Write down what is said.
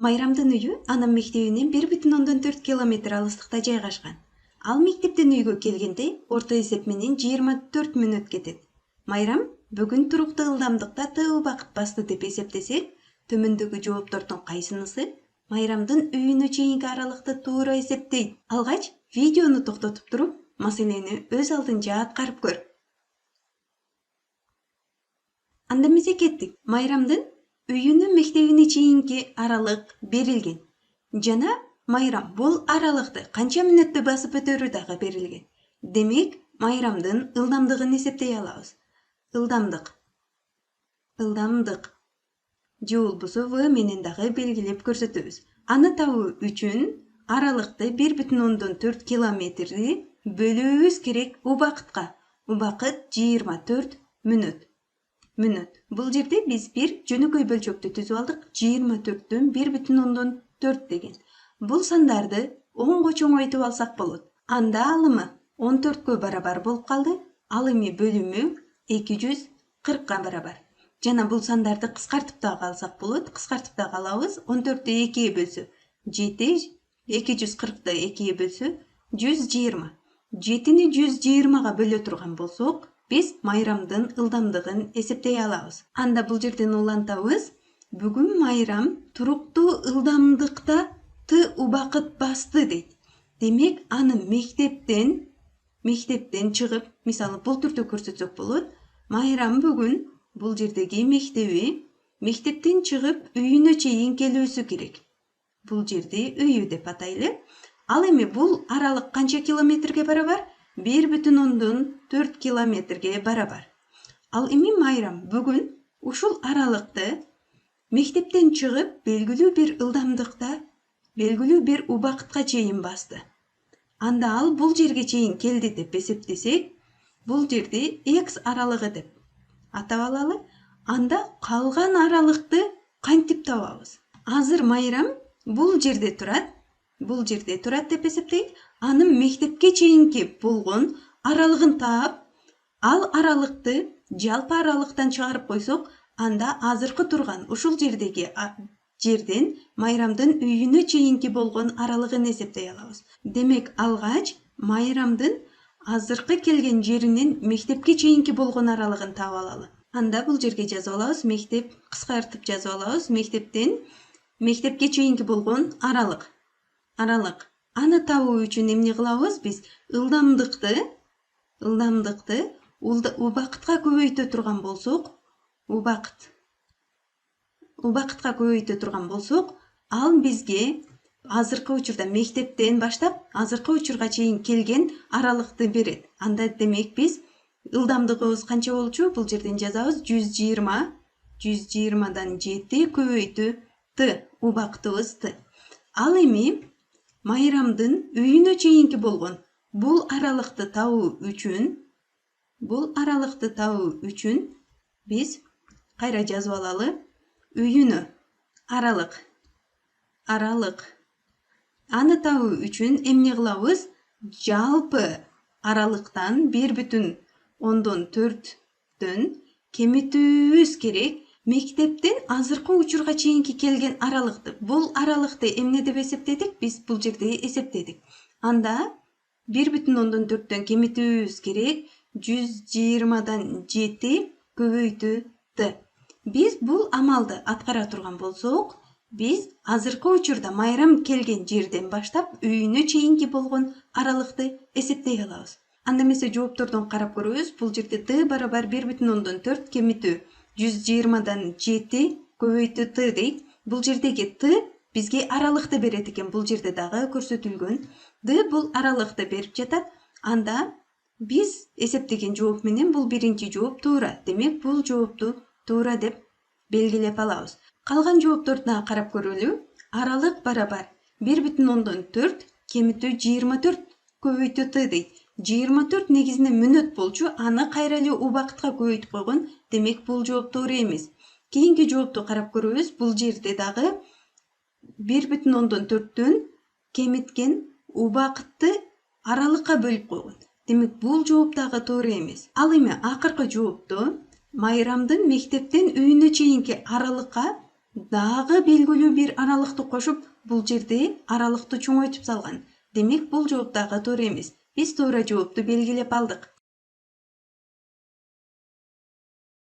Майрамдын үйү анын мектебинен 1,4 километр алыстыкта жайгашкан. Ал мектептен үйгө келгенде орто эсеп менен 24 мүнөт кетет. Майрам бүгүн туруктуу ылдамдыкта Т убакыт басты деп эсептесек, төмөндөгү жооптордун кайсынысы Майрамдын үйүнө чейинки аралыкты туура эсептейт? Алгач, видеону токтотуп туруп, маселени өз алдынча аткарып көр. Анда эмесе кеттик. Майрамдын үйүнүн мектебине чейинки аралык берилген. Жана Майрам бул аралыкты канча мүнөттө басып өтөрү дагы берилген. Демек, Майрамдын ылдамдыгын эсептей алабыз. Ылдамдык же болбосо В менен дагы белгилеп көрсөтөбүз. Аны табуу үчүн аралыкты 1,4 километрди бөлүүбүз керек убакытка. Убакыт 24 мүнөт. Бул жерде биз бир жөнөкөй бөлчөктү түзүп алдык. 24төн 1,4 деген. Бул сандарды 10го чоңойтуп алсак болот. Анда алымы 14кө барабар болуп калды. Ал эми бөлүмү 240га барабар. Жана бул сандарды кыскартып дагы алсак болот. Кыскартып дагы алабыз. 14тү 2ге бөлсө 7, 240ты 2ге бөлсө 120. 7-ни 120га бөлө турган болсок, биз Майрамдын ылдамдыгын эсептей алабыз. Анда бул жерден улантабыз. Бүгүн Майрам туруктуу ылдамдыкта Т убакыт басты дейт. Демек, аны мектептен чыгып, мисалы бул түрдө көрсөтсөк болот. Майрам бүгүн бул жердеги мектептен чыгып үйүнө чейин келүүсү керек. Бул жерди үйү деп атайлы. Ал эми бул аралык канча километрге барабар? 1,4 километрге барабар. Ал эми Майрам бүгүн ушул аралыкты мектептен чыгып белгилүү бир ылдамдыкта, белгилүү бир убакытка чейин басты. Анда ал бул жерге чейин келди деп эсептесек, бул жерди X аралыгы деп атап алалы. Анда калган аралыкты кантип табабыз? Азыр Майрам бул жерде турат деп эсептейт. Анын мектепке чейинки болгон аралыгын таап, ал аралыкты жалпы аралыктан чыгарып койсок, анда азыркы турган ушул жерден Майрамдын үйүнө чейинки болгон аралыгын эсептей алабыз. Демек, алгач Майрамдын азыркы келген жеринен мектепке чейинки болгон аралыгын таап алалы. Анда бул жерге жазып алабыз. Мектеп кыскартып жазып алабыз. Мектепке чейинки болгон аралык. Аны табуу үчүн эмне кылабыз? Биз ылдамдыкты убакытка көбөйтө турган болсок, ал бизге азыркы учурда мектептен баштап азыркы учурга чейин келген аралыкты берет. Анда демек биз ылдамдыгыбыз канча болчу? Бул жерден жазабыз. 120дан 7 көбөйтүү Т, убакытыбыз Т. Ал эми Майрамдын үйүнө чейинки болгон бул аралыкты табуу үчүн биз кайра жазып алалы. Үйүнө аралык. Аны табуу үчүн эмне кылабыз? Жалпы аралыктан 1,4дөн кемитүүбүз керек. Мектептен азыркы учурга чейинки келген аралыкты. Бул аралыкты эмне деп эсептедик? Биз бул жерде эсептедик. Анда 1,4дөн кемитүүбүз керек. 120дан 7 көбөйтүү Т. Биз бул амалды аткара турган болсок, биз азыркы учурда Майрам келген жерден баштап үйүнө чейинки болгон аралыкты эсептей алабыз. Анда эмесе жооптордон карап көрөбүз. Бул жерде Т барабар 1,4 кемитүү 120дан 7 көбөйтүү Т дейт. Бул жердеги Т бизге аралыкты берет экен. Бул жерде дагы көрсөтүлгөн. Д бул аралыкты берип жатат. Анда биз эсептеген жооп менен бул биринчи жооп туура. Демек, бул жоопту туура деп белгилеп алабыз. Калган жоопторуна карап көрөлү. Аралык барабар 1,4 кемитүү 24 көбөйтүү Т дейт. 24 негизинен мүнөт болчу, аны кайра эле убакытка көбөйтүп койгон. Демек, бул жооп туура эмес. Кийинки жоопту карап көрөбүз. Бул жерде дагы 1,4дөн кемиткен убакытты аралыкка бөлүп койгон. Демек, бул жооп дагы туура эмес. Ал эми акыркы жоопту Майрамдын мектептен үйүнө чейинки аралыкка дагы белгилүү бир аралыкты кошуп, бул жерде аралыкты чоңойтуп салган. Демек бул жооп дагы туура эмес. Биз туура жоопту белгилеп алдык.